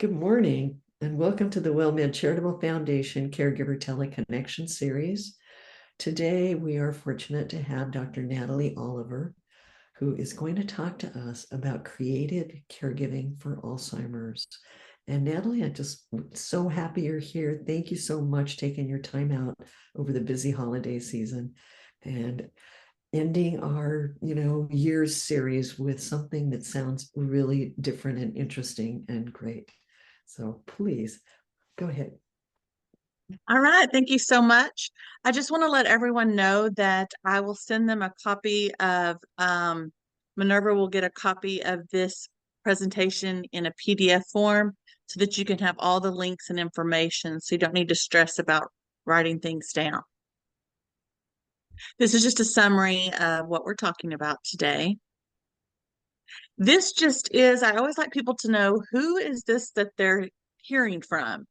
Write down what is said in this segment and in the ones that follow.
Good morning, and welcome to the WellMed Charitable Foundation Caregiver Teleconnection Series. Today, we are fortunate to have Dr. Natalee Oliver, who is going to talk to us about creative caregiving for Alzheimer's. And Natalee, I'm just so happy you're here. Thank you so much taking your time out over the busy holiday season and ending our, year's series with something that sounds really different and interesting and great. So please go ahead. All right, thank you so much. I just want to let everyone know that I will send them a copy of, Minerva will get a copy of this presentation in a PDF form so that you can have all the links and information so you don't need to stress about writing things down. This is just a summary of what we're talking about today. This just is, I always like people to know who is this that they're hearing from.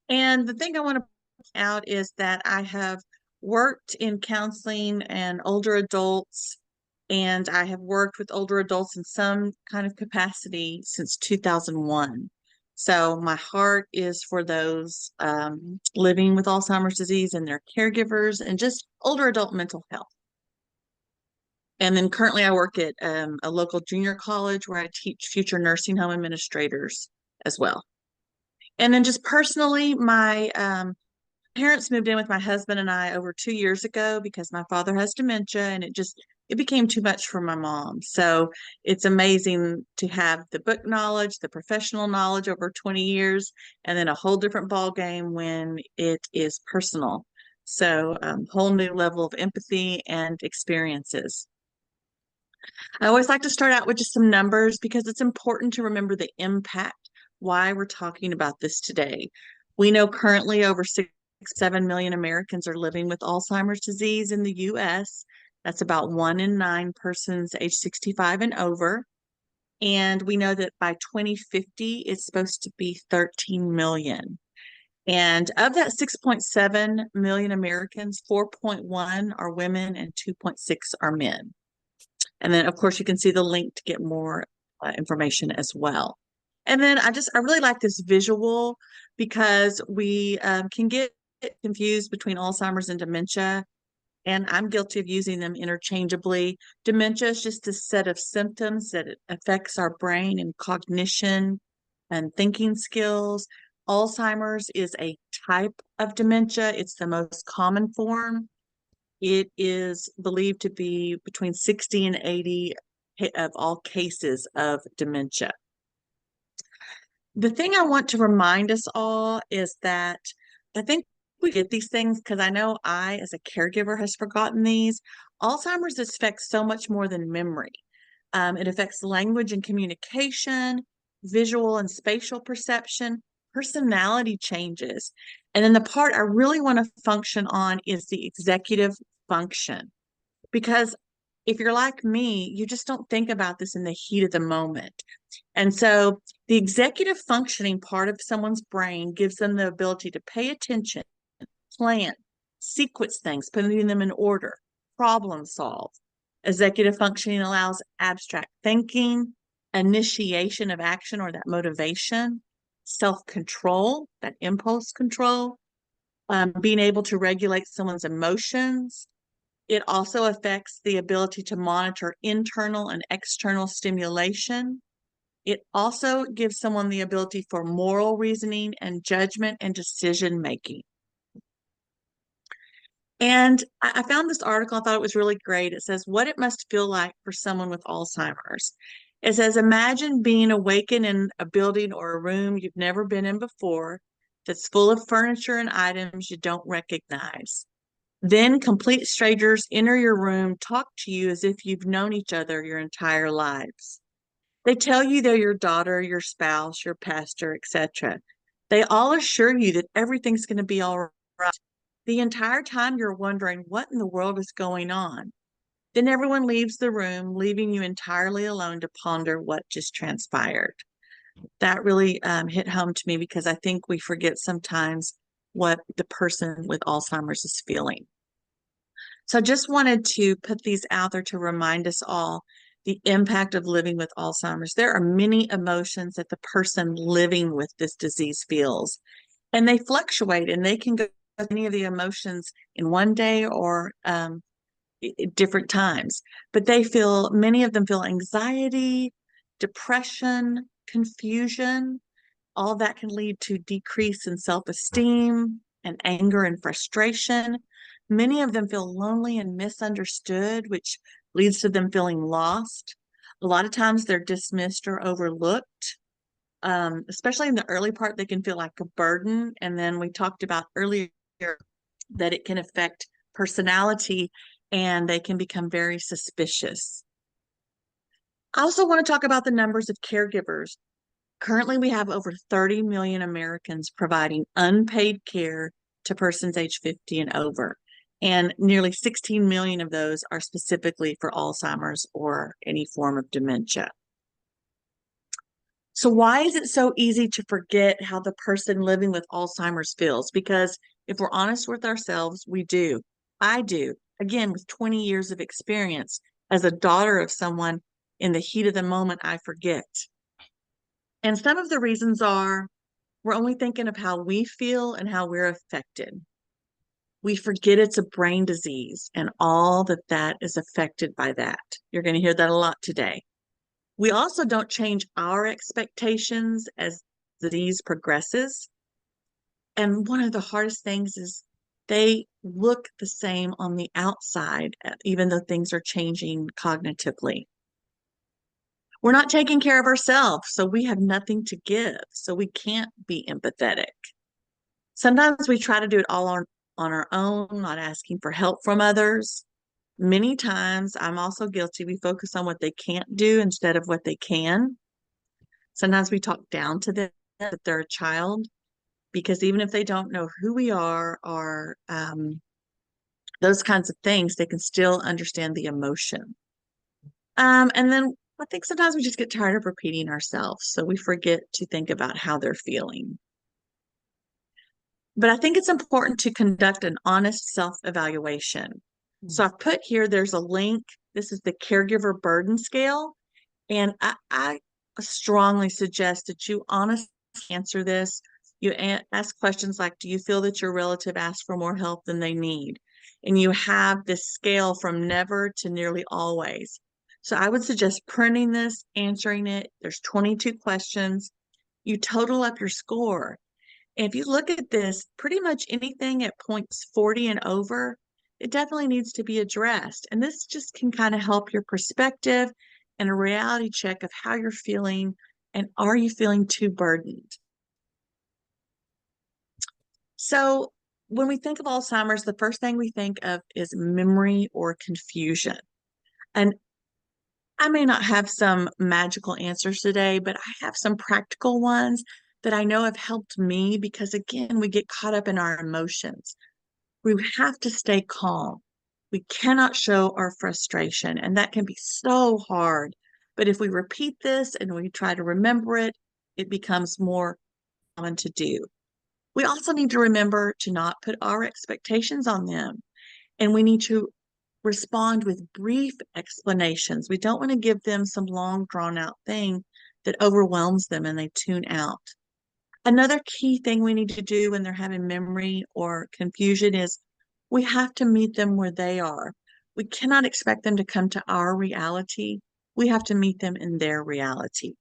And the thing I want to point out is that I have worked in counseling and older adults, and I have worked with older adults in some kind of capacity since 2001. So my heart is for those living with Alzheimer's disease and their caregivers and just older adult mental health. And then currently I work at a local junior college where I teach future nursing home administrators as well. And then just personally, my parents moved in with my husband and I over 2 years ago because my father has dementia, and it became too much for my mom. So it's amazing to have the book knowledge, the professional knowledge over 20 years, and then a whole different ball game when it is personal. So whole new level of empathy and experiences. I always like to start out with just some numbers because it's important to remember the impact, why we're talking about this today. We know currently over 7 million Americans are living with Alzheimer's disease in the US. That's about 1 in 9 persons age 65 and over. And we know that by 2050, it's supposed to be 13 million. And of that 6.7 million Americans, 4.1 are women and 2.6 are men. And then, of course, you can see the link to get more information as well. And then I really like this visual because we can get confused between Alzheimer's and dementia, and I'm guilty of using them interchangeably. Dementia is just a set of symptoms that affects our brain and cognition and thinking skills. Alzheimer's is a type of dementia. It's the most common form. It is believed to be between 60 and 80 of all cases of dementia. The thing I want to remind us all is that I think we get these things because I know I, as a caregiver, has forgotten these. Alzheimer's affects so much more than memory. It affects language and communication, visual and spatial perception, personality changes. And then the part I really want to function on is the executive function. Because if you're like me, you just don't think about this in the heat of the moment. And so the executive functioning part of someone's brain gives them the ability to pay attention, plan, sequence things, putting them in order, problem solve. Executive functioning allows abstract thinking, initiation of action or that motivation, self-control, that impulse control, being able to regulate someone's emotions. It also affects the ability to monitor internal and external stimulation. It also gives someone the ability for moral reasoning and judgment and decision making. And I found this article, I thought it was really great. It says, what it must feel like for someone with Alzheimer's. It says, imagine being awakened in a building or a room you've never been in before that's full of furniture and items you don't recognize. Then complete strangers enter your room, talk to you as if you've known each other your entire lives. They tell you they're your daughter, your spouse, your pastor, etc. They all assure you that everything's going to be all right. The entire time you're wondering what in the world is going on. Then everyone leaves the room, leaving you entirely alone to ponder what just transpired. That really hit home to me because I think we forget sometimes what the person with Alzheimer's is feeling. So I just wanted to put these out there to remind us all the impact of living with Alzheimer's. There are many emotions that the person living with this disease feels, and they fluctuate, and they can go with any of the emotions in one day or different times. But many of them feel anxiety, depression, confusion. All that can lead to decrease in self-esteem and anger and frustration. Many of them feel lonely and misunderstood, which leads to them feeling lost. A lot of times they're dismissed or overlooked. Especially in the early part, they can feel like a burden. And then we talked about earlier that it can affect personality and they can become very suspicious. I also want to talk about the numbers of caregivers. Currently, we have over 30 million Americans providing unpaid care to persons age 50 and over. And nearly 16 million of those are specifically for Alzheimer's or any form of dementia. So why is it so easy to forget how the person living with Alzheimer's feels? Because if we're honest with ourselves, we do. I do. Again, with 20 years of experience as a daughter of someone, in the heat of the moment, I forget. And some of the reasons are we're only thinking of how we feel and how we're affected. We forget it's a brain disease and all that is affected by that. You're going to hear that a lot today. We also don't change our expectations as the disease progresses. And one of the hardest things is they look the same on the outside, even though things are changing cognitively. We're not taking care of ourselves, so we have nothing to give, so we can't be empathetic. Sometimes we try to do it all on our own, not asking for help from others. Many times, I'm also guilty, we focus on what they can't do instead of what they can. Sometimes we talk down to them that they're a child, because even if they don't know who we are or those kinds of things, they can still understand the emotion. And then I think sometimes we just get tired of repeating ourselves, so we forget to think about how they're feeling. But I think it's important to conduct an honest self-evaluation. So I've put here, there's a link. This is the caregiver burden scale. And I strongly suggest that you honestly answer this. You ask questions like, do you feel that your relative asks for more help than they need? And you have this scale from never to nearly always. So I would suggest printing this, answering it. There's 22 questions. You total up your score. And if you look at this, pretty much anything at points 40 and over, it definitely needs to be addressed. And this just can kind of help your perspective and a reality check of how you're feeling and are you feeling too burdened? So when we think of Alzheimer's, the first thing we think of is memory or confusion. And I may not have some magical answers today, but I have some practical ones that I know have helped me because, again, we get caught up in our emotions. We have to stay calm. We cannot show our frustration, and that can be so hard. But if we repeat this and we try to remember it, it becomes more common to do. We also need to remember to not put our expectations on them, and we need to respond with brief explanations. We don't want to give them some long, drawn out thing that overwhelms them and they tune out. Another key thing we need to do when they're having memory or confusion is we have to meet them where they are. We cannot expect them to come to our reality. We have to meet them in their reality.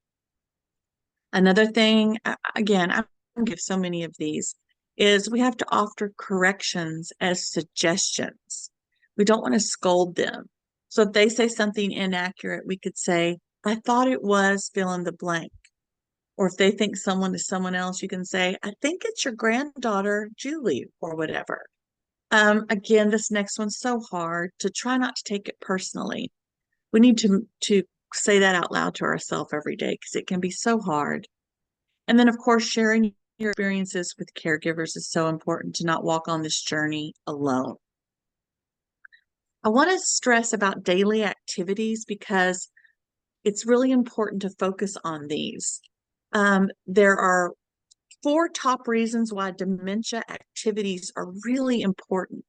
Another thing, again, I give so many of these, is we have to offer corrections as suggestions. We don't want to scold them. So if they say something inaccurate, we could say, I thought it was fill in the blank. Or if they think someone is someone else, you can say, I think it's your granddaughter, Julie, or whatever. Again, this next one's so hard to try not to take it personally. We need to say that out loud to ourselves every day because it can be so hard. And then, of course, sharing your experiences with caregivers is so important to not walk on this journey alone. I want to stress about daily activities because it's really important to focus on these. There are 4 top reasons why dementia activities are really important.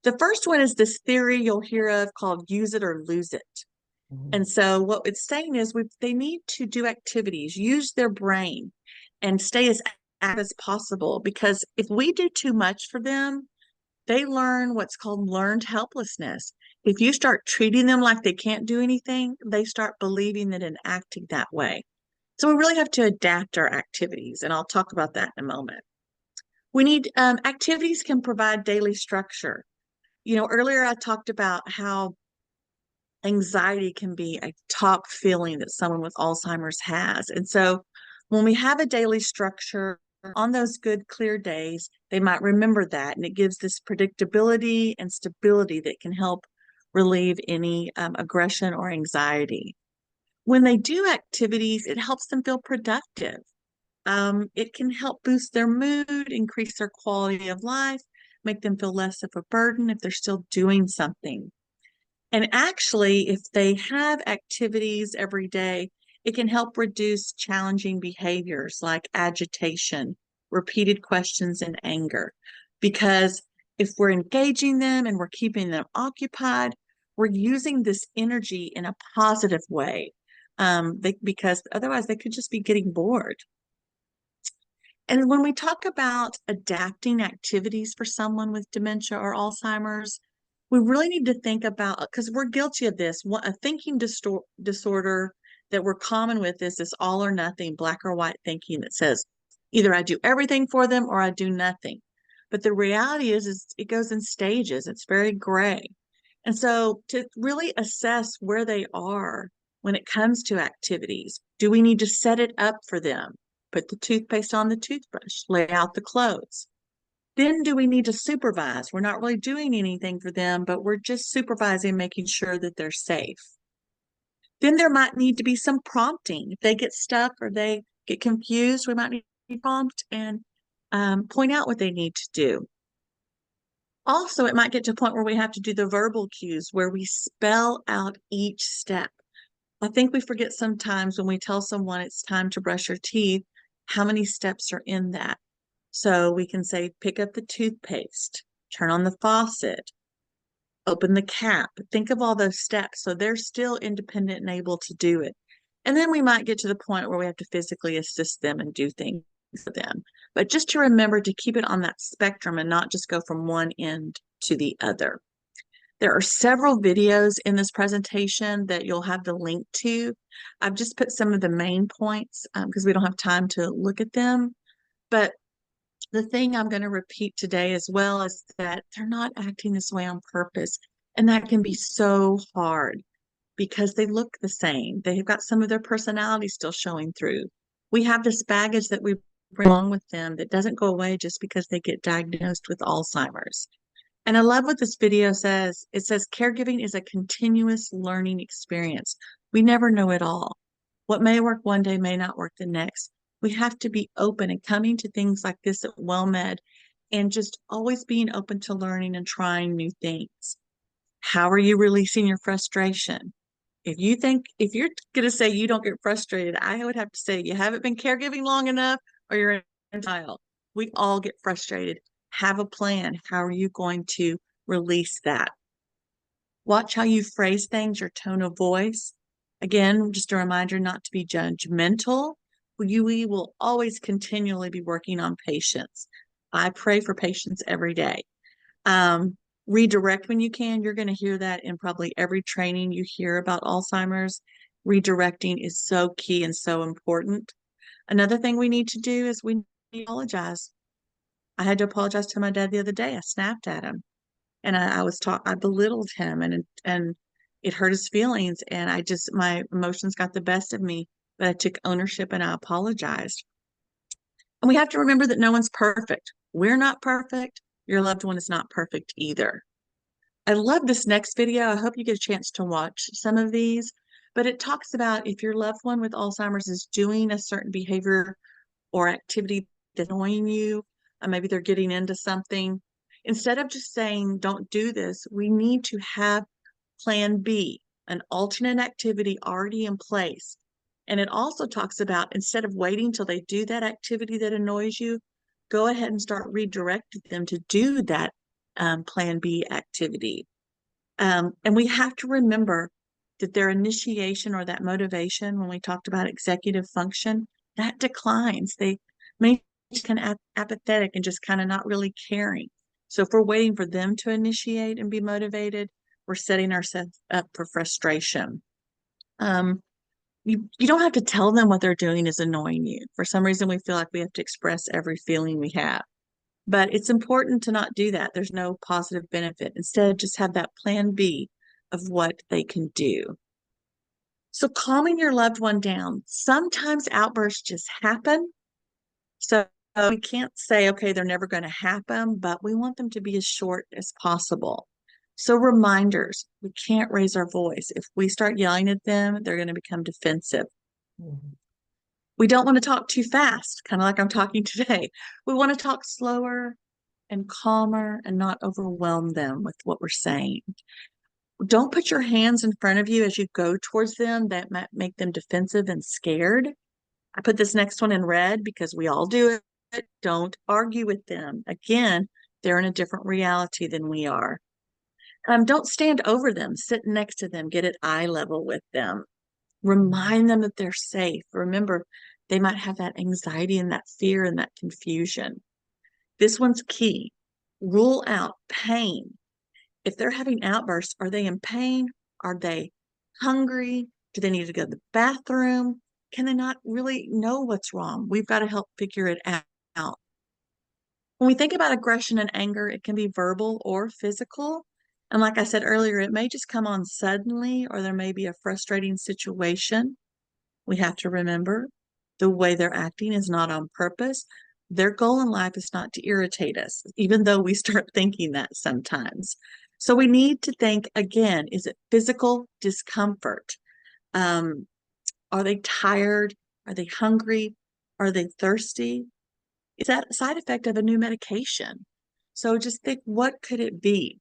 The first one is this theory you'll hear of called use it or lose it. Mm. And so what it's saying is they need to do activities, use their brain, and stay as active as possible. Because if we do too much for them, they learn what's called learned helplessness. If you start treating them like they can't do anything, they start believing it and acting that way. So we really have to adapt our activities, and I'll talk about that in a moment. We need activities can provide daily structure. Earlier I talked about how anxiety can be a top feeling that someone with Alzheimer's has. And so when we have a daily structure on those good, clear days, they might remember that. And it gives this predictability and stability that can help relieve any aggression or anxiety. When they do activities, it helps them feel productive. It can help boost their mood, increase their quality of life, make them feel less of a burden if they're still doing something. And actually, if they have activities every day, it can help reduce challenging behaviors like agitation, repeated questions, and anger. Because if we're engaging them and we're keeping them occupied, we're using this energy in a positive way. Because otherwise they could just be getting bored. And when we talk about adapting activities for someone with dementia or Alzheimer's, we really need to think about, because we're guilty of this. A thinking disorder that we're common with is this all or nothing, black or white thinking that says either I do everything for them or I do nothing. But the reality is it goes in stages. It's very gray. And so to really assess where they are when it comes to activities, do we need to set it up for them? Put the toothpaste on the toothbrush, lay out the clothes. Then do we need to supervise? We're not really doing anything for them, but we're just supervising, making sure that they're safe. Then there might need to be some prompting. If they get stuck or they get confused, we might need to prompt and point out what they need to do. Also, it might get to a point where we have to do the verbal cues where we spell out each step. I think we forget sometimes when we tell someone it's time to brush your teeth, how many steps are in that. So we can say, pick up the toothpaste, turn on the faucet, open the cap. Think of all those steps. So they're still independent and able to do it. And then we might get to the point where we have to physically assist them and do things for them. But just to remember to keep it on that spectrum and not just go from one end to the other. There are several videos in this presentation that you'll have the link to. I've just put some of the main points because we don't have time to look at them. But the thing I'm going to repeat today as well is that they're not acting this way on purpose. And that can be so hard because they look the same. They've got some of their personality still showing through. We have this baggage that we bring along with them that doesn't go away just because they get diagnosed with Alzheimer's. And I love what this video says. It says caregiving is a continuous learning experience. We never know it all. What may work one day may not work the next. We have to be open and coming to things like this at WellMed and just always being open to learning and trying new things. How are you releasing your frustration? If you're going to say you don't get frustrated, I would have to say you haven't been caregiving long enough or you're in denial. We all get frustrated. Have a plan. How are you going to release that? Watch how you phrase things, your tone of voice. Again, just a reminder not to be judgmental. We will always continually be working on patience. I pray for patience every day. Redirect when you can. You're going to hear that in probably every training you hear about Alzheimer's. Redirecting is so key and so important. Another thing we need to do is we need to apologize. I had to apologize to my dad the other day. I snapped at him and I belittled him and it hurt his feelings. And my emotions got the best of me, but I took ownership and I apologized. And we have to remember that no one's perfect. We're not perfect. Your loved one is not perfect either. I love this next video. I hope you get a chance to watch some of these, but it talks about if your loved one with Alzheimer's is doing a certain behavior or activity that's annoying you, maybe they're getting into something. Instead of just saying, don't do this, we need to have plan B, an alternate activity already in place. And it also talks about instead of waiting till they do that activity that annoys you, go ahead and start redirecting them to do that plan B activity. And we have to remember that their initiation or that motivation, when we talked about executive function, that declines. They may kind of apathetic and just kind of not really caring. So if we're waiting for them to initiate and be motivated, we're setting ourselves up for frustration. You don't have to tell them what they're doing is annoying you. For some reason, we feel like we have to express every feeling we have. But it's important to not do that. There's no positive benefit. Instead, just have that plan B of what they can do. So calming your loved one down. Sometimes outbursts just happen. So we can't say, okay, they're never going to happen, but we want them to be as short as possible. So reminders, we can't raise our voice. If we start yelling at them, they're going to become defensive. Mhm. We don't want to talk too fast, kind of like I'm talking today. We want to talk slower and calmer and not overwhelm them with what we're saying. Don't put your hands in front of you as you go towards them. That might make them defensive and scared. I put this next one in red because we all do it. Don't argue with them. Again, they're in a different reality than we are. Don't stand over them. Sit next to them. Get at eye level with them. Remind them that they're safe. Remember, they might have that anxiety and that fear and that confusion. This one's key. Rule out pain. If they're having outbursts, are they in pain? Are they hungry? Do they need to go to the bathroom? Can they not really know what's wrong? We've got to help figure it out. When we think about aggression and anger, it can be verbal or physical. And like I said earlier, it may just come on suddenly, or there may be a frustrating situation. We have to remember the way they're acting is not on purpose. Their goal in life is not to irritate us, even though we start thinking that sometimes. So we need to think again, is it physical discomfort? Are they tired? Are they hungry? Are they thirsty? Is that a side effect of a new medication? So just think, what could it be?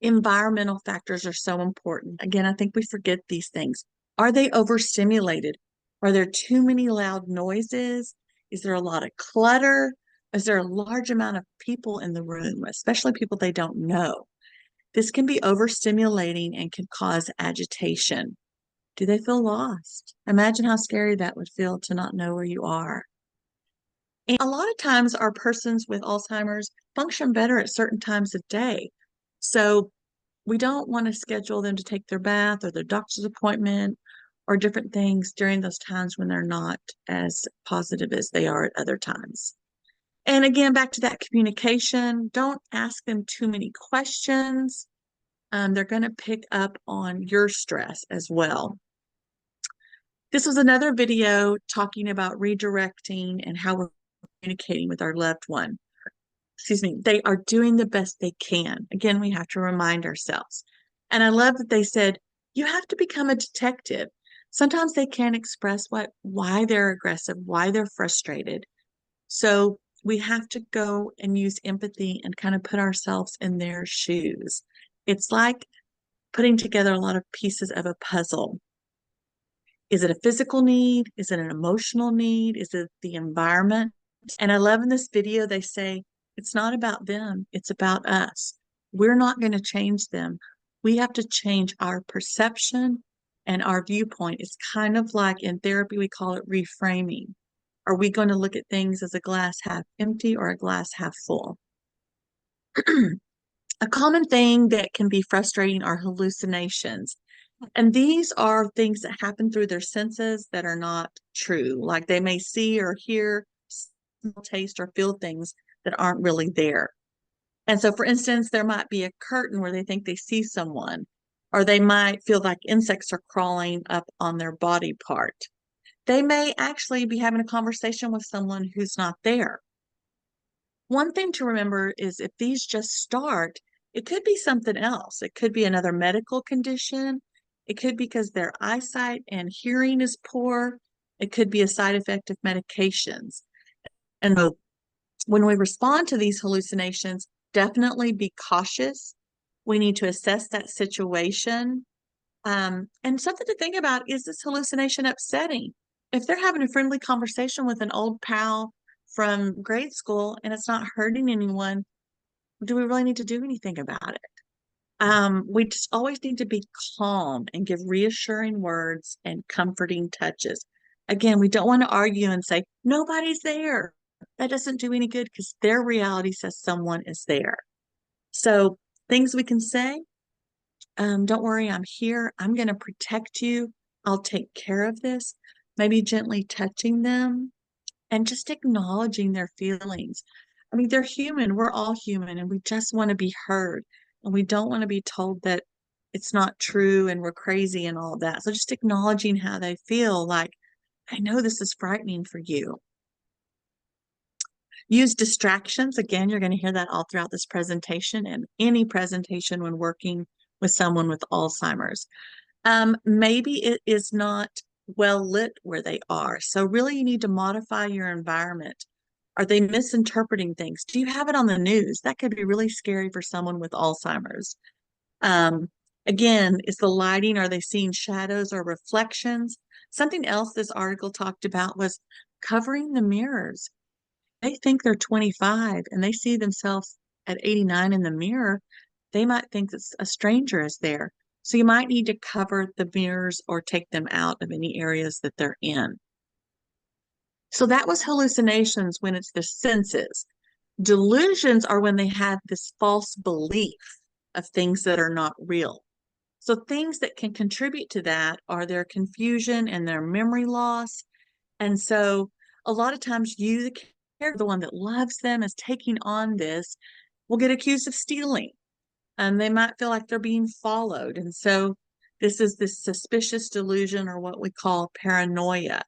Environmental factors are so important. Again, I think we forget these things. Are they overstimulated? Are there too many loud noises? Is there a lot of clutter? Is there a large amount of people in the room, especially people they don't know? This can be overstimulating and can cause agitation. Do they feel lost? Imagine how scary that would feel to not know where you are. And a lot of times, our persons with Alzheimer's function better at certain times of day. So we don't want to schedule them to take their bath or their doctor's appointment or different things during those times when they're not as positive as they are at other times. And again, back to that communication, don't ask them too many questions. They're going to pick up on your stress as well. This was another video talking about redirecting and how we're communicating with our loved one. Excuse me, they are doing the best they can. Again, we have to remind ourselves. And I love that they said, you have to become a detective. Sometimes they can't express why they're aggressive, why they're frustrated. So we have to go and use empathy and kind of put ourselves in their shoes. It's like putting together a lot of pieces of a puzzle. Is it a physical need? Is it an emotional need? Is it the environment? And I love in this video, they say, it's not about them, it's about us. We're not going to change them. We have to change our perception and our viewpoint. It's kind of like in therapy, we call it reframing. Are we going to look at things as a glass half empty or a glass half full? A common thing that can be frustrating are hallucinations. And these are things that happen through their senses that are not true. Like they may see or hear, smell, taste, or feel things that aren't really there. And so, for instance, there might be a curtain where they think they see someone, or they might feel like insects are crawling up on their body part. They may actually be having a conversation with someone who's not there. One thing to remember is if these just start, it could be something else. It could be another medical condition. It could be because their eyesight and hearing is poor. It could be a side effect of medications. And so when we respond to these hallucinations, definitely be cautious. We need to assess that situation. And something to think about, is this hallucination upsetting? If they're having a friendly conversation with an old pal from grade school and it's not hurting anyone, do we really need to do anything about it? We just always need to be calm and give reassuring words and comforting touches. Again, we don't want to argue and say, nobody's there. That doesn't do any good because their reality says someone is there. So, things we can say, don't worry, I'm here. I'm going to protect you. I'll take care of this. Maybe gently touching them and just acknowledging their feelings. I mean, they're human. We're all human, and we just want to be heard. And we don't want to be told that it's not true and we're crazy and all of that. So just acknowledging how they feel, like, I know this is frightening for you. Use distractions. Again, you're going to hear that all throughout this presentation and any presentation when working with someone with Alzheimer's. Maybe it is not well lit where they are. So really you need to modify your environment. Are they misinterpreting things? Do you have it on the news? That could be really scary for someone with Alzheimer's. Um, Again, is the lighting, are they seeing shadows or reflections? Something else this article talked about was covering the mirrors. They think they're 25 and they see themselves at 89 in the mirror. They might think that a stranger is there. So you might need to cover the mirrors or take them out of any areas that they're in. So that was hallucinations when it's the senses. Delusions are when they have this false belief of things that are not real. So things that can contribute to that are their confusion and their memory loss. And so a lot of times you, the caregiver, the one that loves them, is taking on this, will get accused of stealing. And they might feel like they're being followed. And so this is this suspicious delusion, or what we call paranoia.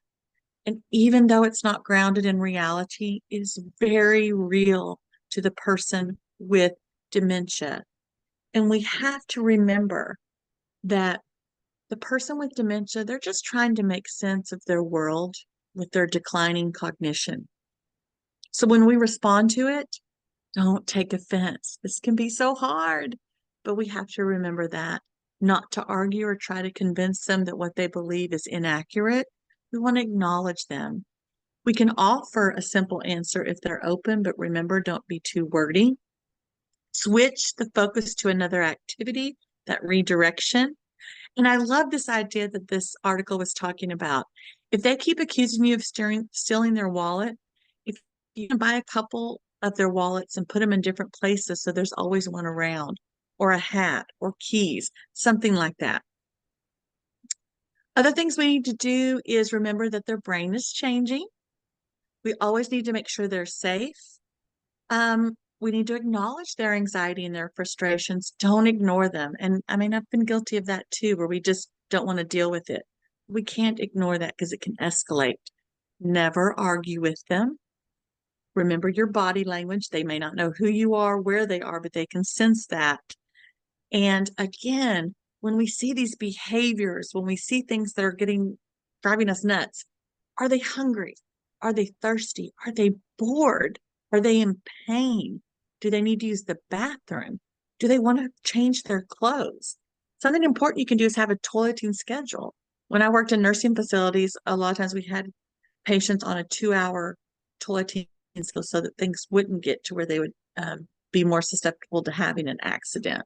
And even though it's not grounded in reality, it is very real to the person with dementia. And we have to remember that the person with dementia, they're just trying to make sense of their world with their declining cognition. So when we respond to it, don't take offense. This can be so hard, but we have to remember that, not to argue or try to convince them that what they believe is inaccurate. We want to acknowledge them. We can offer a simple answer if they're open, but remember, don't be too wordy. Switch the focus to another activity, that redirection. And I love this idea that this article was talking about. If they keep accusing you of stealing their wallet, if you can buy a couple of their wallets and put them in different places so there's always one around, or a hat, or keys, something like that. Other things we need to do is remember that their brain is changing. We always need to make sure they're safe. We need to acknowledge their anxiety and their frustrations. Don't ignore them. And I mean, I've been guilty of that too, where we just don't want to deal with it. We can't ignore that because it can escalate. Never argue with them. Remember your body language. They may not know who you are, where they are, but they can sense that. And again, when we see these behaviors, when we see things that are driving us nuts, are they hungry? Are they thirsty? Are they bored? Are they in pain? Do they need to use the bathroom? Do they want to change their clothes? Something important you can do is have a toileting schedule. When I worked in nursing facilities, a lot of times we had patients on a 2-hour toileting schedule so that things wouldn't get to where they would be more susceptible to having an accident.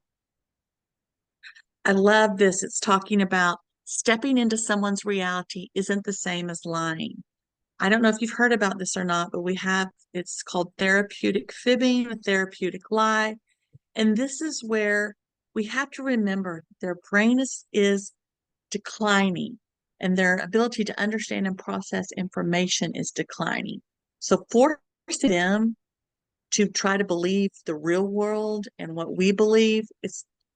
I love this. It's talking about stepping into someone's reality isn't the same as lying. I don't know if you've heard about this or not, but it's called therapeutic fibbing, a therapeutic lie. And this is where we have to remember their brain is declining and their ability to understand and process information is declining. So forcing them to try to believe the real world and what we believe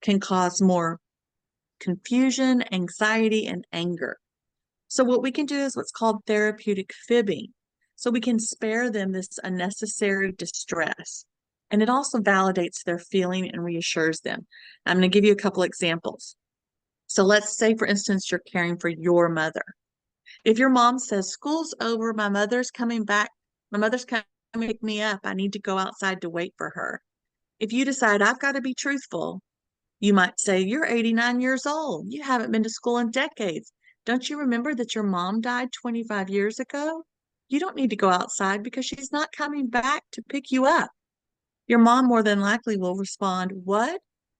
can cause more confusion, anxiety, and anger. So what we can do is what's called therapeutic fibbing. So we can spare them this unnecessary distress. And it also validates their feeling and reassures them. I'm going to give you a couple examples. So let's say, for instance, you're caring for your mother. If your mom says, school's over, my mother's coming back, my mother's coming to pick me up, I need to go outside to wait for her. If you decide I've got to be truthful, you might say, you're 89 years old. You haven't been to school in decades. Don't you remember that your mom died 25 years ago? You don't need to go outside because she's not coming back to pick you up. Your mom more than likely will respond, What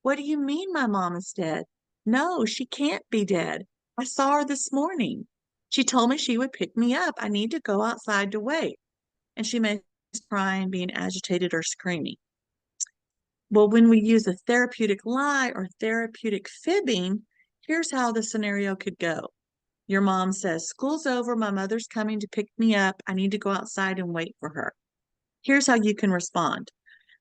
What do you mean my mom is dead? No, she can't be dead. I saw her this morning. She told me she would pick me up. I need to go outside to wait. And she may be crying, being agitated, or screaming. Well, when we use a therapeutic lie or therapeutic fibbing, here's how the scenario could go. Your mom says, school's over. My mother's coming to pick me up. I need to go outside and wait for her. Here's how you can respond.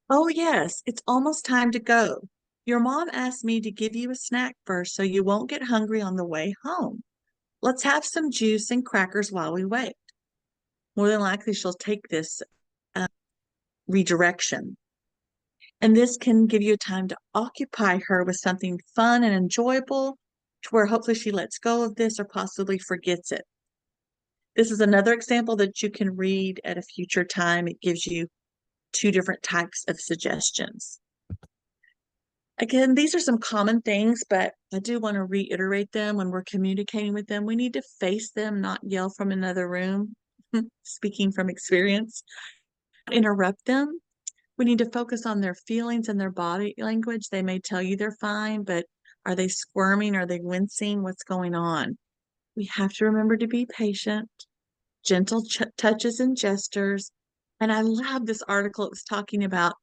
Oh, yes, it's almost time to go. Your mom asked me to give you a snack first so you won't get hungry on the way home. Let's have some juice and crackers while we wait. More than likely, she'll take this redirection. And this can give you time to occupy her with something fun and enjoyable to where hopefully she lets go of this or possibly forgets it. This is another example that you can read at a future time. It gives you two different types of suggestions. Again, these are some common things, but I do want to reiterate them when we're communicating with them. We need to face them, not yell from another room, speaking from experience. Interrupt them. We need to focus on their feelings and their body language. They may tell you they're fine, but are they squirming? Are they wincing? What's going on? We have to remember to be patient, gentle touches and gestures. And I love this article. It was talking about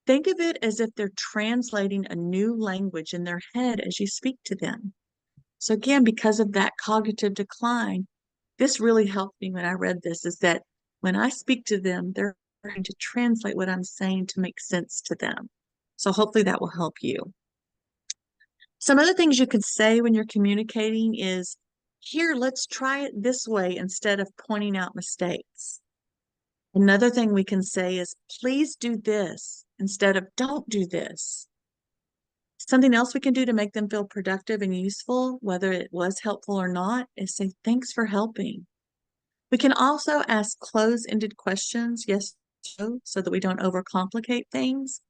think of it as if they're translating a new language in their head as you speak to them. So again, because of that cognitive decline, this really helped me when I read this, is that when I speak to them, they're trying to translate what I'm saying to make sense to them. So hopefully that will help you. Some other things you could say when you're communicating is, here, let's try it this way instead of pointing out mistakes. Another thing we can say is, please do this instead of don't do this. Something else we can do to make them feel productive and useful, whether it was helpful or not, is say, thanks for helping. We can also ask close-ended questions, yes, no, so that we don't overcomplicate things.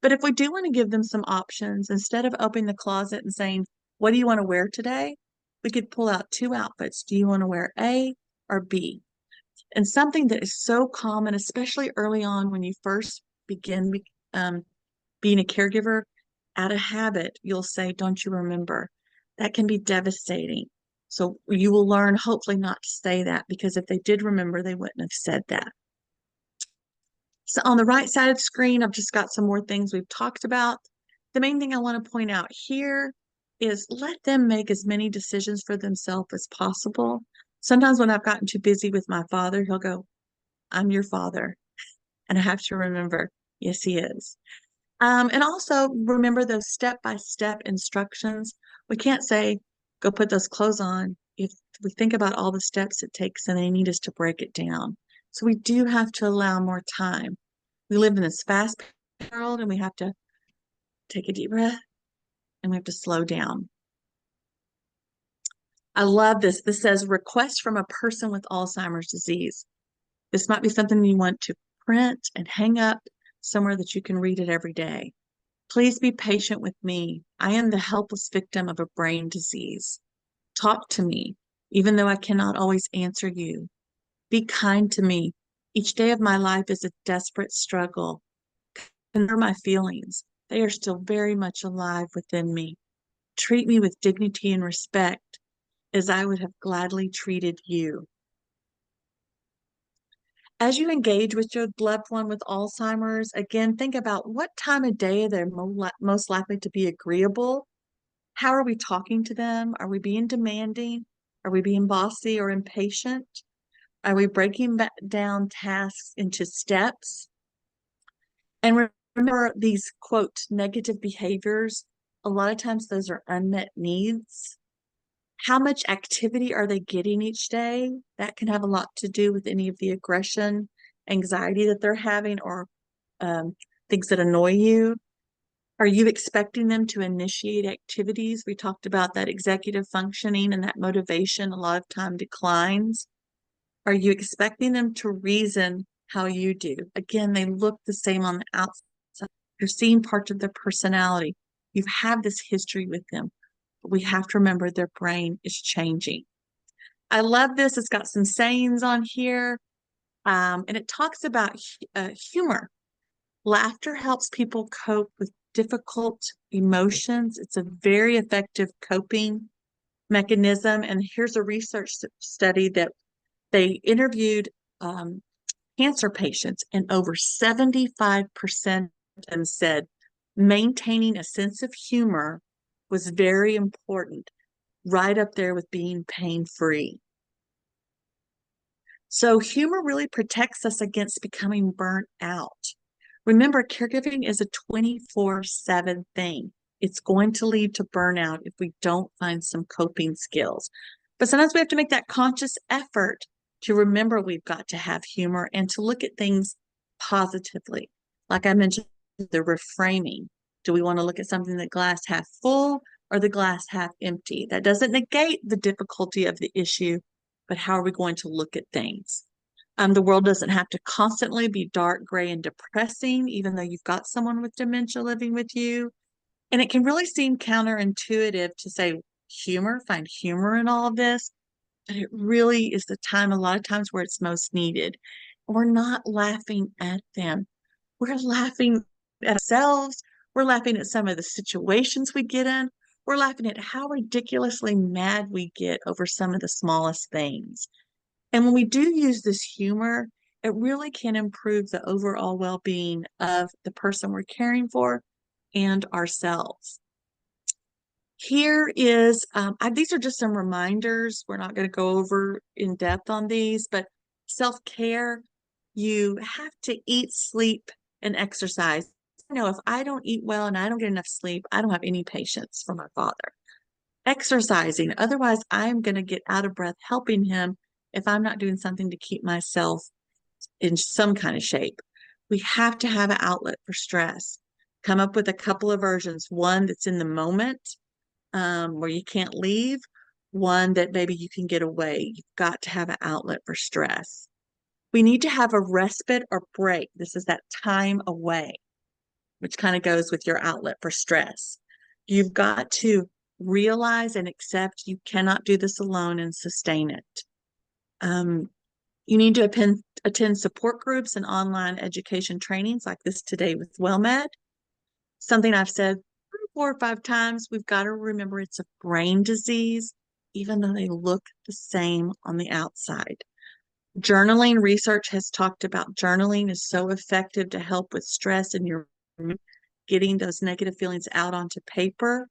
But if we do want to give them some options, instead of opening the closet and saying, what do you want to wear today? We could pull out two outfits. Do you want to wear A or B? And something that is so common, especially early on when you first begin being a caregiver, out of habit, you'll say, don't you remember? That can be devastating. So you will learn, hopefully, not to say that, because if they did remember, they wouldn't have said that. So on the right side of the screen, I've just got some more things we've talked about. The main thing I want to point out here is let them make as many decisions for themselves as possible. Sometimes when I've gotten too busy with my father, he'll go, I'm your father. And I have to remember, yes, he is. And also remember those step-by-step instructions. We can't say, go put those clothes on if we think about all the steps it takes and they need us to break it down. So we do have to allow more time. We live in this fast world and we have to take a deep breath and we have to slow down. I love this. This says request from a person with Alzheimer's disease. This might be something you want to print and hang up somewhere that you can read it every day. Please be patient with me. I am the helpless victim of a brain disease. Talk to me, even though I cannot always answer you. Be kind to me. Each day of my life is a desperate struggle. Consider my feelings. They are still very much alive within me. Treat me with dignity and respect as I would have gladly treated you. As you engage with your loved one with Alzheimer's, again, think about what time of day they're most likely to be agreeable. How are we talking to them? Are we being demanding? Are we being bossy or impatient? Are we breaking down tasks into steps? And remember these, quote, negative behaviors. A lot of times those are unmet needs. How much activity are they getting each day? That can have a lot to do with any of the aggression, anxiety that they're having, or things that annoy you. Are you expecting them to initiate activities? We talked about that executive functioning and that motivation a lot of time declines. Are you expecting them to reason how you do? Again, they look the same on the outside. You're seeing parts of their personality. You have this history with them. But we have to remember their brain is changing. I love this. It's got some sayings on here. And it talks about humor. Laughter helps people cope with difficult emotions. It's a very effective coping mechanism. And here's a research study that they interviewed cancer patients, and over 75% of them said maintaining a sense of humor was very important, right up there with being pain-free. So humor really protects us against becoming burnt out. Remember, caregiving is a 24/7 thing. It's going to lead to burnout if we don't find some coping skills. But sometimes we have to make that conscious effort to remember we've got to have humor and to look at things positively. Like I mentioned, the reframing. Do we want to look at something the glass half full or the glass half empty? That doesn't negate the difficulty of the issue, but how are we going to look at things? The world doesn't have to constantly be dark, gray, and depressing, even though you've got someone with dementia living with you. And it can really seem counterintuitive to say humor, find humor in all of this, but it really is the time, a lot of times, where it's most needed. We're not laughing at them. We're laughing at ourselves. We're laughing at some of the situations we get in. We're laughing at how ridiculously mad we get over some of the smallest things. And when we do use this humor, it really can improve the overall well-being of the person we're caring for and ourselves. Here is, these are just some reminders. We're not going to go over in depth on these, but self-care, you have to eat, sleep, and exercise. You know, if I don't eat well and I don't get enough sleep, I don't have any patience for my father. Exercising, otherwise I'm going to get out of breath helping him if I'm not doing something to keep myself in some kind of shape. We have to have an outlet for stress. Come up with a couple of versions, one that's in the moment, where you can't leave, one that maybe you can get away. You've got to have an outlet for stress. We need to have a respite or break. This is that time away, which kind of goes with your outlet for stress. You've got to realize and accept you cannot do this alone and sustain it. You need to attend support groups and online education trainings like this today with WellMed. Something I've said 4 or 5 times, we've got to remember it's a brain disease, even though they look the same on the outside. Journaling research has talked about journaling is so effective to help with stress and your getting those negative feelings out onto paper.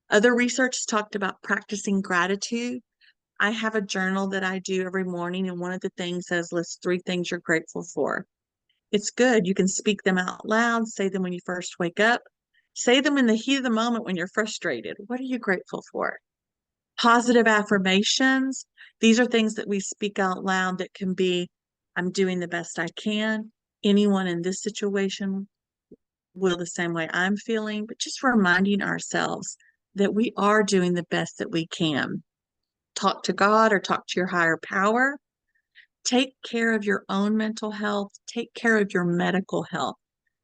Other research talked about practicing gratitude. I have a journal that I do every morning, and one of the things says list 3 things you're grateful for. It's good. You can speak them out loud, say them when you first wake up, say them in the heat of the moment when you're frustrated. What are you grateful for? Positive affirmations. These are things that we speak out loud that can be, I'm doing the best I can. Anyone in this situation will the same way I'm feeling, but just reminding ourselves that we are doing the best that we can. Talk to God or talk to your higher power. Take care of your own mental health. Take care of your medical health.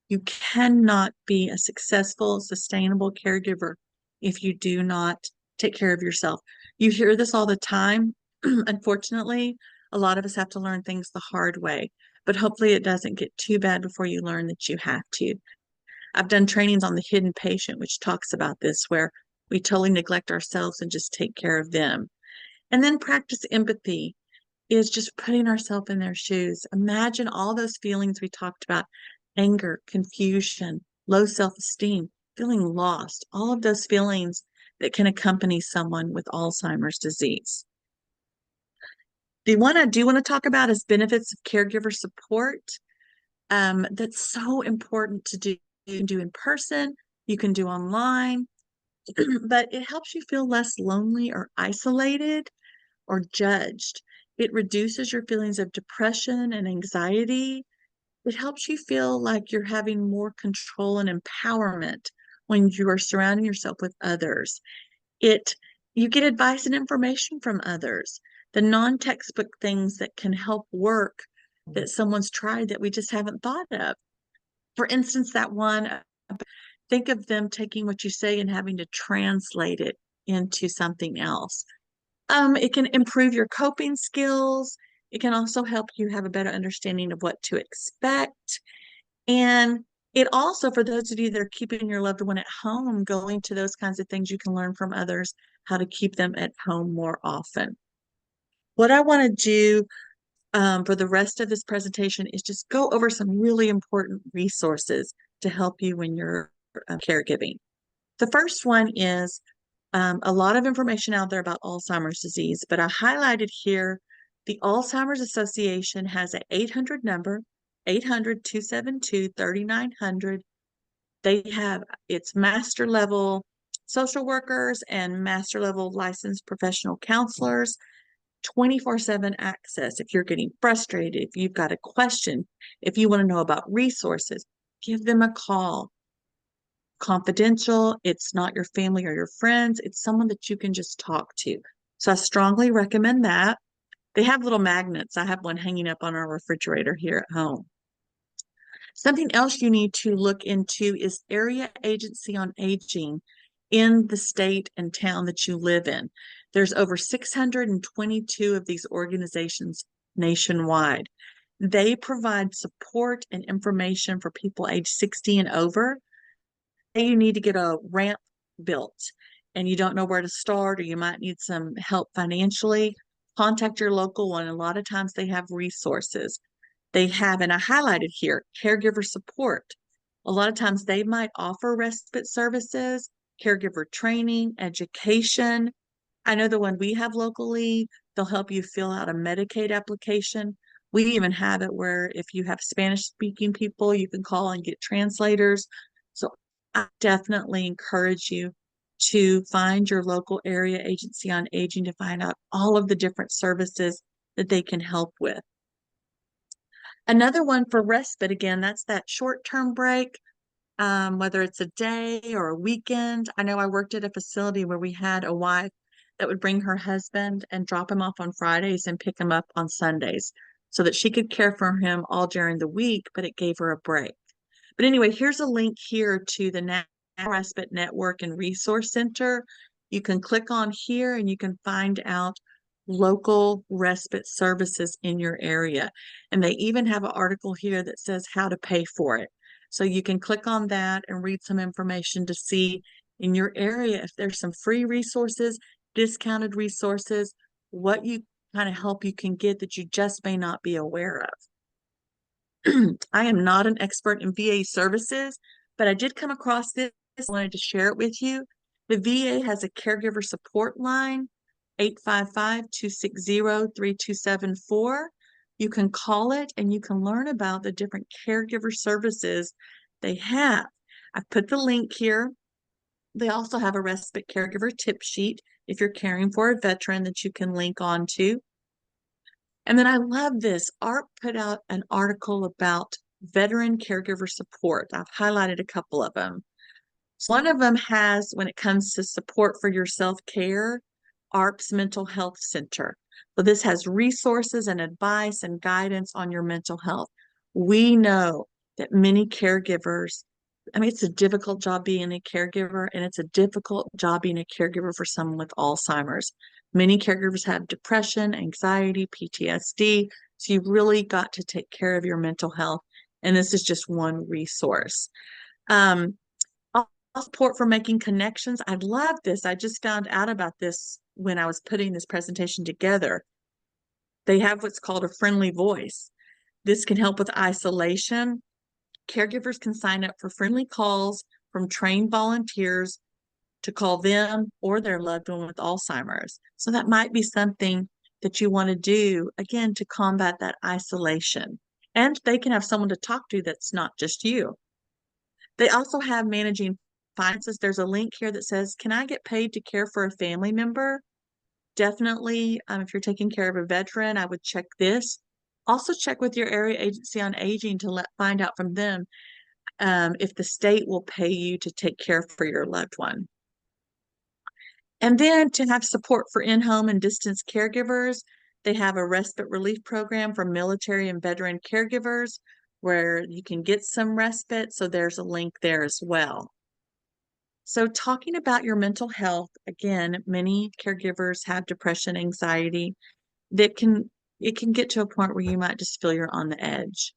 You cannot be a successful, sustainable caregiver if you do not take care of yourself. You hear this all the time. Unfortunately, a lot of us have to learn things the hard way, but hopefully it doesn't get too bad before you learn that you have to. I've done trainings on the hidden patient, which talks about this, where we totally neglect ourselves and just take care of them. And then practice empathy is just putting ourselves in their shoes. Imagine all those feelings we talked about: anger, confusion, low self-esteem, feeling lost, all of those feelings that can accompany someone with Alzheimer's disease. The one I do want to talk about is benefits of caregiver support. That's so important to do. You can do in person, you can do online, but it helps you feel less lonely or isolated or judged. It reduces your feelings of depression and anxiety. It helps you feel like you're having more control and empowerment when you are surrounding yourself with others. You get advice and information from others, the non-textbook things that can help work that someone's tried that we just haven't thought of. For instance, that one, think of them taking what you say and having to translate it into something else. It can improve your coping skills. It can also help you have a better understanding of what to expect. And It also, for those of you that are keeping your loved one at home, going to those kinds of things, you can learn from others how to keep them at home more often. What I want to do for the rest of this presentation is just go over some really important resources to help you when you're caregiving. The first one is a lot of information out there about Alzheimer's disease, but I highlighted here the Alzheimer's Association has an 800 number, 800-272-3900. They have its master level social workers and master level licensed professional counselors, 24/7 access. If you're getting frustrated, if you've got a question, if you want to know about resources, give them a call. Confidential, it's not your family or your friends, it's someone that you can just talk to. So I strongly recommend that. They have little magnets. I have one hanging up on our refrigerator here at home. Something else you need to look into is area agency on aging in the state and town that you live in. There's over 622 of these organizations nationwide. They provide support and information for people age 60 and over. You need to get a ramp built and you don't know where to start, or you might need some help financially, contact your local one. A lot of times they have resources. They have, and I highlighted here, caregiver support. A lot of times they might offer respite services, caregiver training, education. I know the one we have locally, they'll help you fill out a Medicaid application. We even have it where if you have Spanish speaking people, you can call and get translators. So I definitely encourage you to find your local area agency on aging to find out all of the different services that they can help with. Another one for respite, again, that's that short-term break, whether it's a day or a weekend. I know I worked at a facility where we had a wife that would bring her husband and drop him off on Fridays and pick him up on Sundays so that she could care for him all during the week, but it gave her a break. But anyway, here's a link here to the National Respite Network and Resource Center. You can click on here and you can find out local respite services in your area. And they even have an article here that says how to pay for it. So you can click on that and read some information to see in your area if there's some free resources, discounted resources, what you kind of help you can get that you just may not be aware of. I am not an expert in VA services, but I did come across this. I wanted to share it with you. The VA has a caregiver support line, 855-260-3274. You can call it and you can learn about the different caregiver services they have. I've put the link here. They also have a respite caregiver tip sheet if you're caring for a veteran that you can link onto. And then I love this. ARP put out an article about veteran caregiver support. I've highlighted a couple of them. So one of them has, when it comes to support for your self-care, ARP's Mental Health Center. So this has resources and advice and guidance on your mental health. We know that many caregivers, I mean, it's a difficult job being a caregiver, and it's a difficult job being a caregiver for someone with Alzheimer's. Many caregivers have depression, anxiety, PTSD. So you've really got to take care of your mental health. And this is just one resource. Support for making connections. I love this. I just found out about this when I was putting this presentation together. They have what's called a friendly voice. This can help with isolation. Caregivers can sign up for friendly calls from trained volunteers to call them or their loved one with Alzheimer's. So that might be something that you want to do, again, to combat that isolation. And they can have someone to talk to that's not just you. They also have managing finances. There's a link here that says, can I get paid to care for a family member? Definitely, if you're taking care of a veteran, I would check this. Also check with your area agency on aging to find out from them if the state will pay you to take care for your loved one. And then to have support for in-home and distance caregivers, they have a respite relief program for military and veteran caregivers where you can get some respite. So there's a link there as well. So talking about your mental health, again, many caregivers have depression, anxiety that it can get to a point where you might just feel you're on the edge.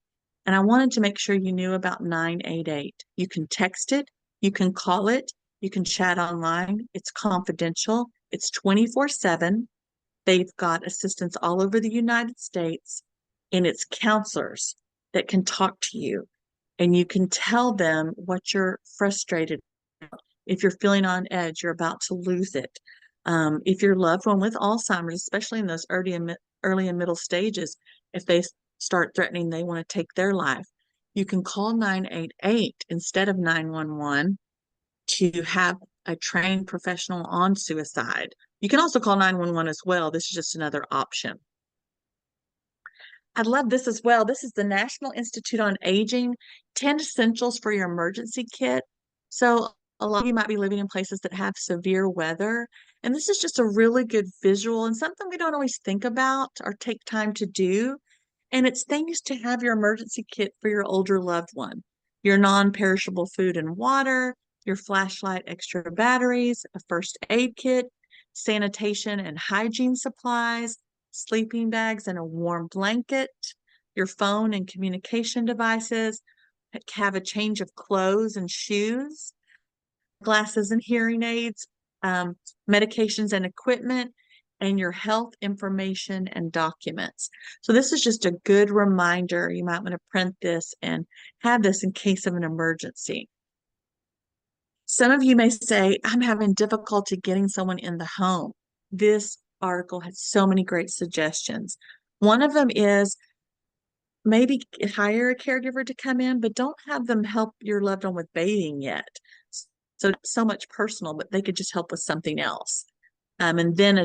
And I wanted to make sure you knew about 988. You can text it, you can call it, you can chat online. It's confidential, it's 24/7. They've got assistants all over the United States, and it's counselors that can talk to you. And you can tell them what you're frustrated about. If you're feeling on edge, you're about to lose it. If your loved one with Alzheimer's, especially in those early and middle stages, if they start threatening they want to take their life, you can call 988 instead of 911 to have a trained professional on suicide. You can also call 911 as well. This is just another option. I love this as well. This is the National Institute on Aging, 10 essentials for your emergency kit. So a lot of you might be living in places that have severe weather, and this is just a really good visual and something we don't always think about or take time to do. And it's things to have your emergency kit for your older loved one, your non-perishable food and water, your flashlight, extra batteries, a first aid kit, sanitation and hygiene supplies, sleeping bags and a warm blanket, your phone and communication devices, have a change of clothes and shoes, glasses and hearing aids, medications and equipment, and your health information and documents. So this is just a good reminder. You might want to print this and have this in case of an emergency. Some of you may say, I'm having difficulty getting someone in the home. This article has so many great suggestions. One of them is maybe hire a caregiver to come in, but don't have them help your loved one with bathing yet. So much personal, but they could just help with something else. And then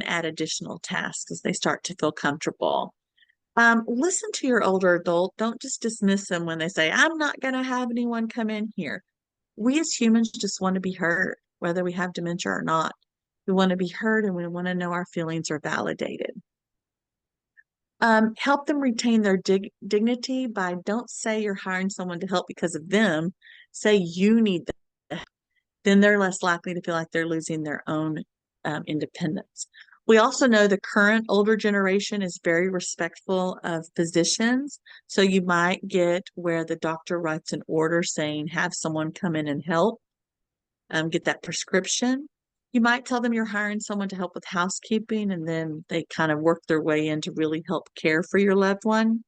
add additional tasks as they start to feel comfortable. Listen to your older adult. Don't just dismiss them when they say, I'm not going to have anyone come in here. We as humans just want to be heard, whether we have dementia or not. We want to be heard and we want to know our feelings are validated. Help them retain their dignity by don't say you're hiring someone to help because of them. Say you need them. Then they're less likely to feel like they're losing their own independence. We also know the current older generation is very respectful of physicians. So you might get where the doctor writes an order saying, have someone come in and help, get that prescription. You might tell them you're hiring someone to help with housekeeping, and then they kind of work their way in to really help care for your loved one.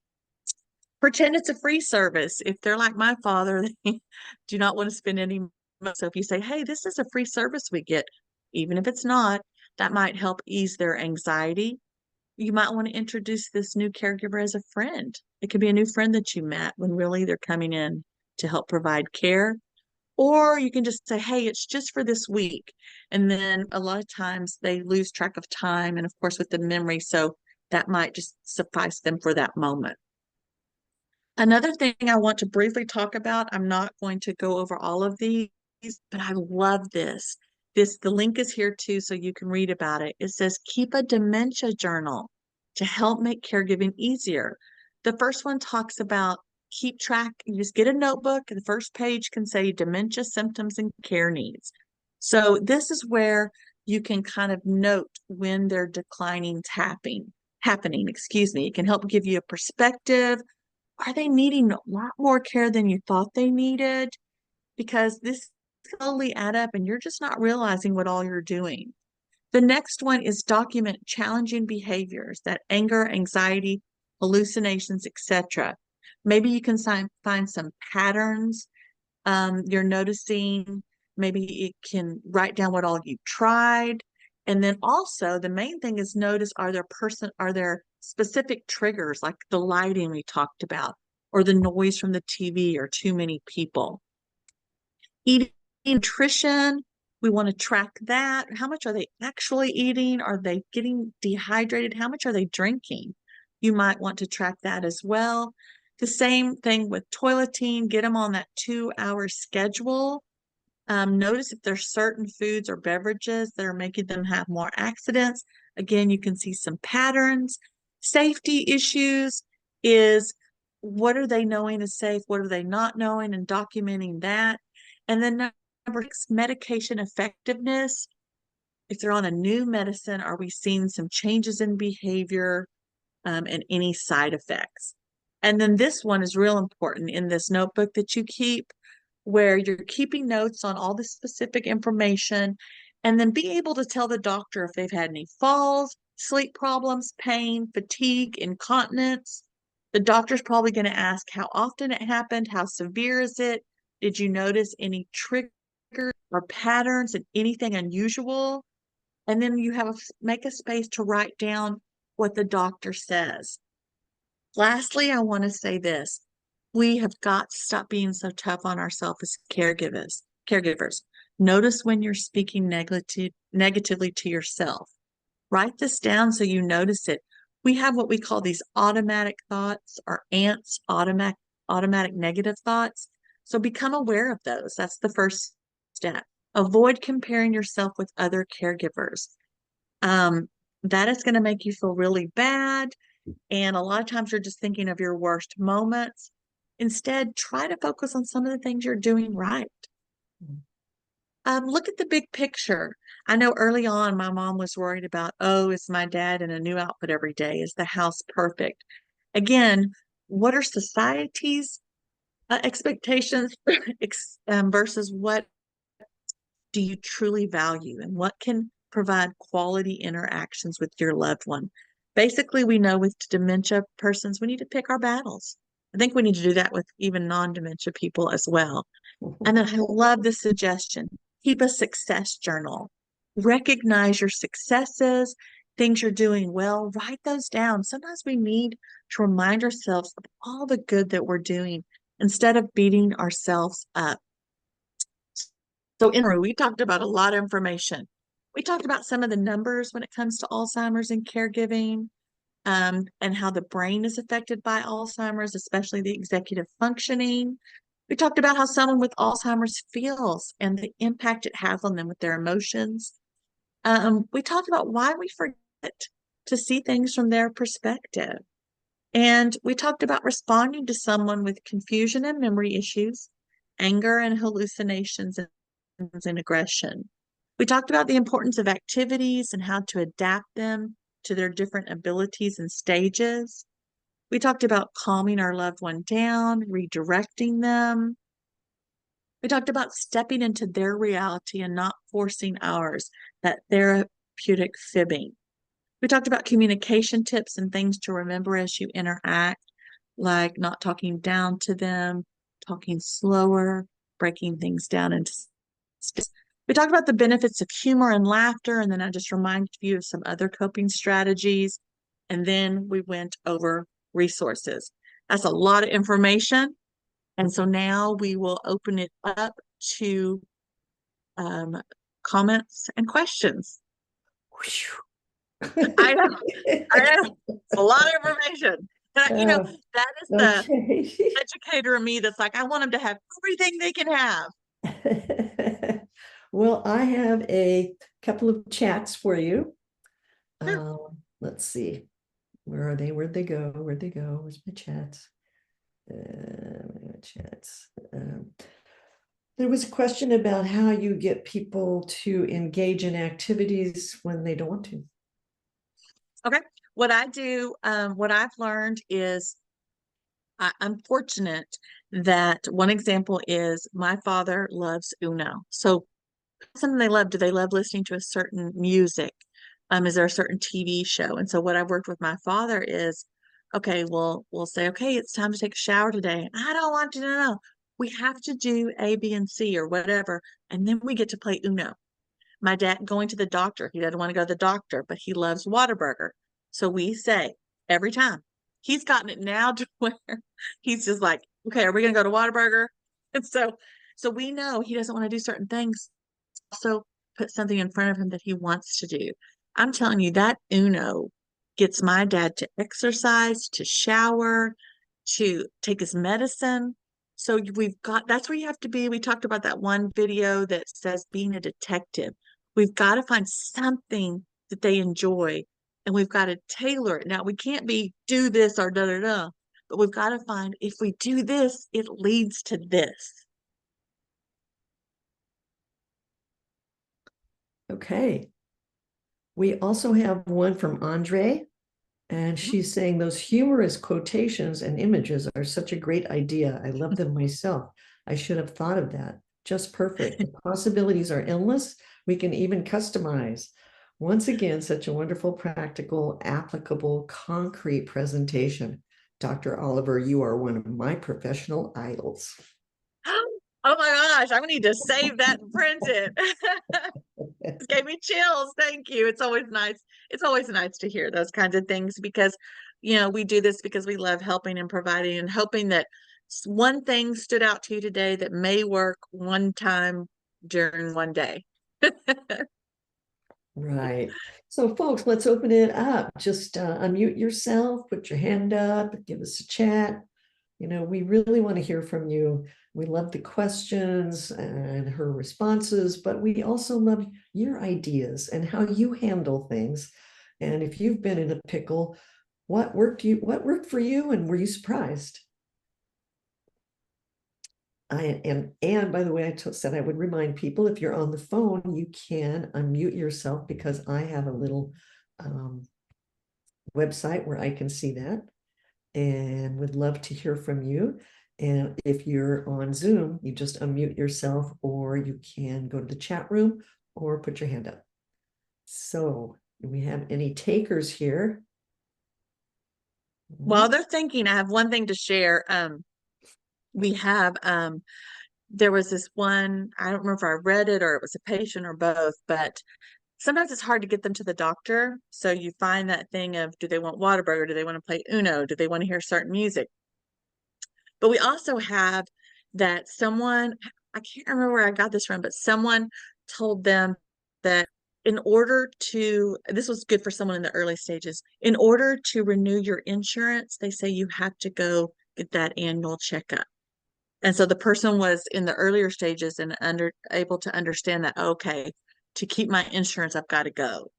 Pretend it's a free service. If they're like my father, they do not want to spend any money. So if you say, hey, this is a free service we get, even if it's not, that might help ease their anxiety. You might want to introduce this new caregiver as a friend. It could be a new friend that you met when really they're coming in to help provide care. Or you can just say, hey, it's just for this week. And then a lot of times they lose track of time and, of course, with the memory. So that might just suffice them for that moment. Another thing I want to briefly talk about, I'm not going to go over all of these, but I love this. The link is here too, so you can read about it. It says, keep a dementia journal to help make caregiving easier. The first one talks about keep track. You just get a notebook, and the first page can say dementia symptoms and care needs. So this is where you can kind of note when their declining's happening. It can help give you a perspective. Are they needing a lot more care than you thought they needed? Because this slowly add up and you're just not realizing what all you're doing. The next one is document challenging behaviors, that anger, anxiety, hallucinations, etc. Maybe you can find some patterns you're noticing. Maybe it can write down what all you tried. And then also the main thing is notice, are there specific triggers like the lighting we talked about, or the noise from the TV, or too many people? Eating, nutrition, we want to track that. How much are they actually eating? Are they getting dehydrated? How much are they drinking? You might want to track that as well. The same thing with toileting, get them on that 2-hour schedule. Notice if there's certain foods or beverages that are making them have more accidents. Again, you can see some patterns. Safety issues is, what are they knowing is safe? What are they not knowing, and documenting that. And then number 6, medication effectiveness. If they're on a new medicine, are we seeing some changes in behavior and any side effects? And then this one is real important in this notebook that you keep, where you're keeping notes on all the specific information, and then be able to tell the doctor if they've had any falls, sleep problems, pain, fatigue, incontinence. The doctor's probably going to ask how often it happened, how severe is it? Did you notice any triggers or patterns and anything unusual? And then you make a space to write down what the doctor says. Lastly, I want to say this. We have got to stop being so tough on ourselves as caregivers. Notice when you're speaking negatively to yourself. Write this down so you notice it. We have what we call these automatic thoughts, or ants, automatic negative thoughts. So become aware of those. That's the first step. Avoid comparing yourself with other caregivers. That is going to make you feel really bad. And a lot of times you're just thinking of your worst moments. Instead, try to focus on some of the things you're doing right. Look at the big picture. I know early on my mom was worried about, oh, is my dad in a new outfit every day? Is the house perfect? Again, what are society's expectations versus what do you truly value, and what can provide quality interactions with your loved one? Basically, we know with dementia persons, we need to pick our battles. I think we need to do that with even non-dementia people as well. And then I love this suggestion. Keep a success journal. Recognize your successes, things you're doing well. Write those down. Sometimes we need to remind ourselves of all the good that we're doing instead of beating ourselves up. So in we talked about a lot of information. We talked about some of the numbers when it comes to Alzheimer's and caregiving, and how the brain is affected by Alzheimer's, especially the executive functioning. We talked about how someone with Alzheimer's feels and the impact it has on them with their emotions. We talked about why we forget to see things from their perspective. And we talked about responding to someone with confusion and memory issues, anger and hallucinations, and aggression. We talked about the importance of activities and how to adapt them to their different abilities and stages. We talked about calming our loved one down, redirecting them. We talked about stepping into their reality and not forcing ours, that therapeutic fibbing. We talked about communication tips and things to remember as you interact, like not talking down to them, talking slower, breaking things down into steps. We talked about the benefits of humor and laughter, and then I just reminded you of some other coping strategies. And then we went over resources. That's a lot of information. And so now we will open it up to comments and questions. I know, it's a lot of information. That is the educator in me that's like, I want them to have everything they can have. Well, I have a couple of chats for you. Sure. Let's see. Where are they? Where'd they go? Where'd they go? Where's my chats? There was a question about how you get people to engage in activities when they don't want to. Okay. What I do, what I've learned is I'm fortunate that one example is my father loves Uno. So something they love. Do they love listening to a certain music? Is there a certain TV show? And so what I've worked with my father is, okay, we'll say, okay, it's time to take a shower today. I don't want to know. We have to do A, B, and C or whatever. And then we get to play Uno. My dad going to the doctor. He doesn't want to go to the doctor, but he loves Whataburger. So we say every time. He's gotten it now to where he's just like, okay, are we going to go to Whataburger? And so we know he doesn't want to do certain things. Also put something in front of him that he wants to do. I'm telling you, that Uno gets my dad to exercise, to shower, to take his medicine. So that's where you have to be. We talked about that one video that says being a detective. We've got to find something that they enjoy, and we've got to tailor it. Now, we can't be do this or da da da, but we've got to find, if we do this, it leads to this. Okay. We also have one from Andre, And she's saying those humorous quotations and images are such a great idea. I love them myself. I should have thought of that. Just perfect. The possibilities are endless. We can even customize. Once again, such a wonderful, practical, applicable, concrete presentation. Dr. Oliver, you are one of my professional idols. Oh my gosh, I'm gonna need to save that and print it. It gave me chills. Thank you. It's always nice. It's always nice to hear those kinds of things because, we do this because we love helping and providing and hoping that one thing stood out to you today that may work one time during one day. Right. So, folks, let's open it up. Just unmute yourself, put your hand up, give us a chat. We really want to hear from you. We love the questions and her responses, but we also love your ideas and how you handle things. And if you've been in a pickle, what worked for you, and were you surprised? And by the way, I said I would remind people, if you're on the phone, you can unmute yourself, because I have a little website where I can see that, and would love to hear from you. And if you're on Zoom, you just unmute yourself, or you can go to the chat room or put your hand up. So, do we have any takers here? While they're thinking, I have one thing to share. We have there was this one, I don't remember if I read it or it was a patient or both, but sometimes it's hard to get them to the doctor. So you find that thing of, do they want Whataburger? Do they want to play Uno? Do they want to hear certain music? But we also have that someone, I can't remember where I got this from, but someone told them that in order to, this was good for someone in the early stages, in order to renew your insurance, they say you have to go get that annual checkup. And so the person was in the earlier stages and able to understand that, okay, to keep my insurance, I've got to go.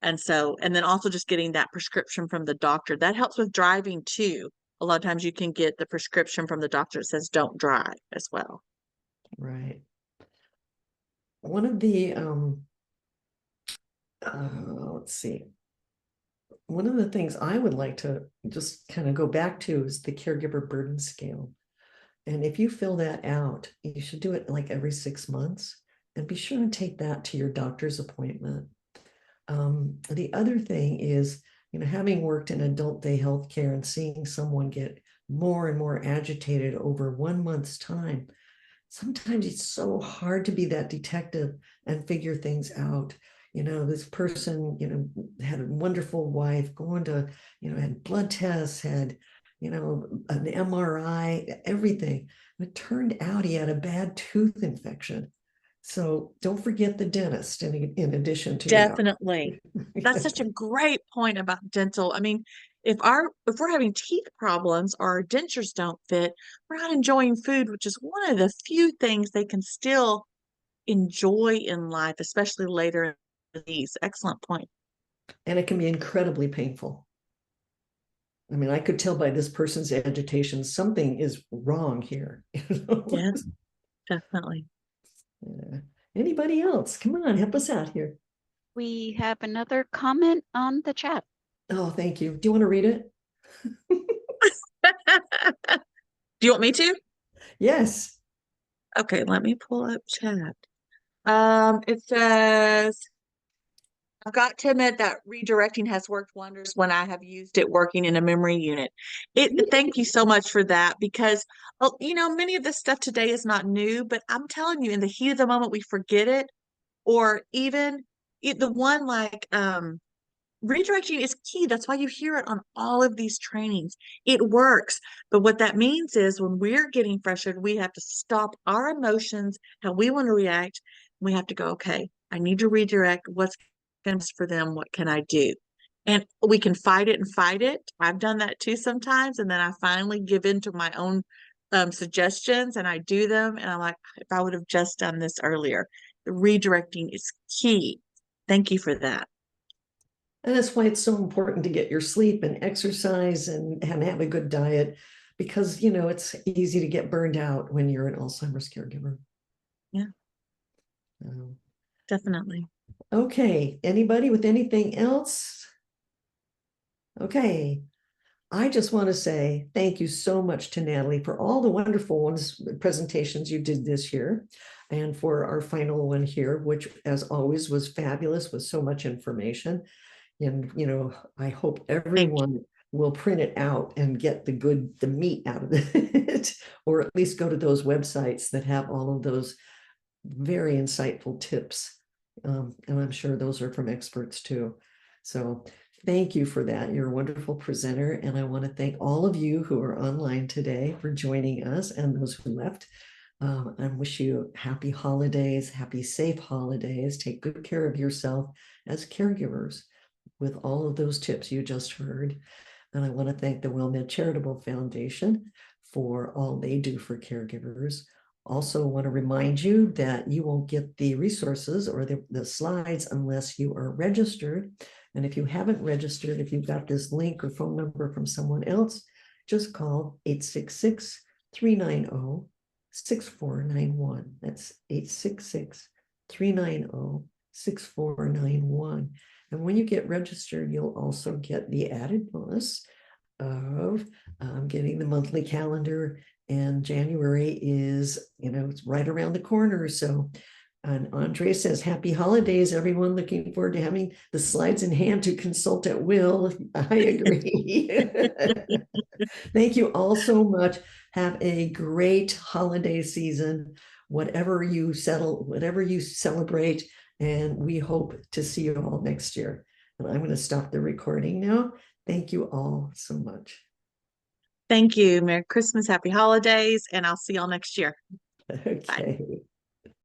And so, and then also just getting that prescription from the doctor, that helps with driving too. A lot of times you can get the prescription from the doctor that says don't drive as well. Right. One of the let's see. One of the things I would like to just kind of go back to is the caregiver burden scale. And if you fill that out, you should do it like every 6 months, and be sure and take that to your doctor's appointment. The other thing is, having worked in adult day healthcare and seeing someone get more and more agitated over 1 month's time, sometimes it's so hard to be that detective and figure things out. This person, had a wonderful wife, going to, had blood tests, had, an MRI, everything. It turned out he had a bad tooth infection. So don't forget the dentist in addition to your doctor. Definitely. That's such a great point about dental. I mean, if we're having teeth problems or our dentures don't fit, we're not enjoying food, which is one of the few things they can still enjoy in life, especially later in these. Excellent point. And it can be incredibly painful. I mean, I could tell by this person's agitation, something is wrong here. Yes, definitely. Anybody else? Come on, help us out here. We have another comment on the chat. Oh, thank you. Do you want to read it? Do you want me to? Yes. Okay, let me pull up chat. It says, I've got to admit that redirecting has worked wonders when I have used it working in a memory unit. Thank you so much for that, because many of this stuff today is not new, but I'm telling you, in the heat of the moment, we forget it. Or even the one like redirecting is key. That's why you hear it on all of these trainings. It works. But what that means is when we're getting frustrated, we have to stop our emotions, how we want to react. We have to go, okay, I need to redirect. What's going to be for them? What can I do? And we can fight it and fight it. I've done that too sometimes. And then I finally give in to my own suggestions and I do them. And I'm like, if I would have just done this earlier, the redirecting is key. Thank you for that. And that's why it's so important to get your sleep and exercise and have a good diet, because, it's easy to get burned out when you're an Alzheimer's caregiver. Yeah, definitely. Okay. Anybody with anything else? Okay. I just want to say thank you so much to Natalie for all the wonderful presentations you did this year, and for our final one here, which as always was fabulous with so much information. And, I hope everyone will print it out and get the meat out of it, or at least go to those websites that have all of those very insightful tips. And I'm sure those are from experts too. So thank you for that. You're a wonderful presenter. And I want to thank all of you who are online today for joining us, and those who left. I wish you happy holidays, happy, safe holidays. Take good care of yourself as caregivers with all of those tips you just heard. And I want to thank the WellMed Charitable Foundation for all they do for caregivers. Also want to remind you that you won't get the resources or the slides unless you are registered. And if you haven't registered, if you've got this link or phone number from someone else, just call 866-390-6491. That's 866-390-6491. And when you get registered, you'll also get the added bonus of getting the monthly calendar. And January is, it's right around the corner. So, and Andre says, happy holidays, everyone. Looking forward to having the slides in hand to consult at will. I agree. Thank you all so much. Have a great holiday season, whatever you celebrate. And we hope to see you all next year. And I'm going to stop the recording now. Thank you all so much. Thank you. Merry Christmas, happy holidays, and I'll see y'all next year. Okay. Bye.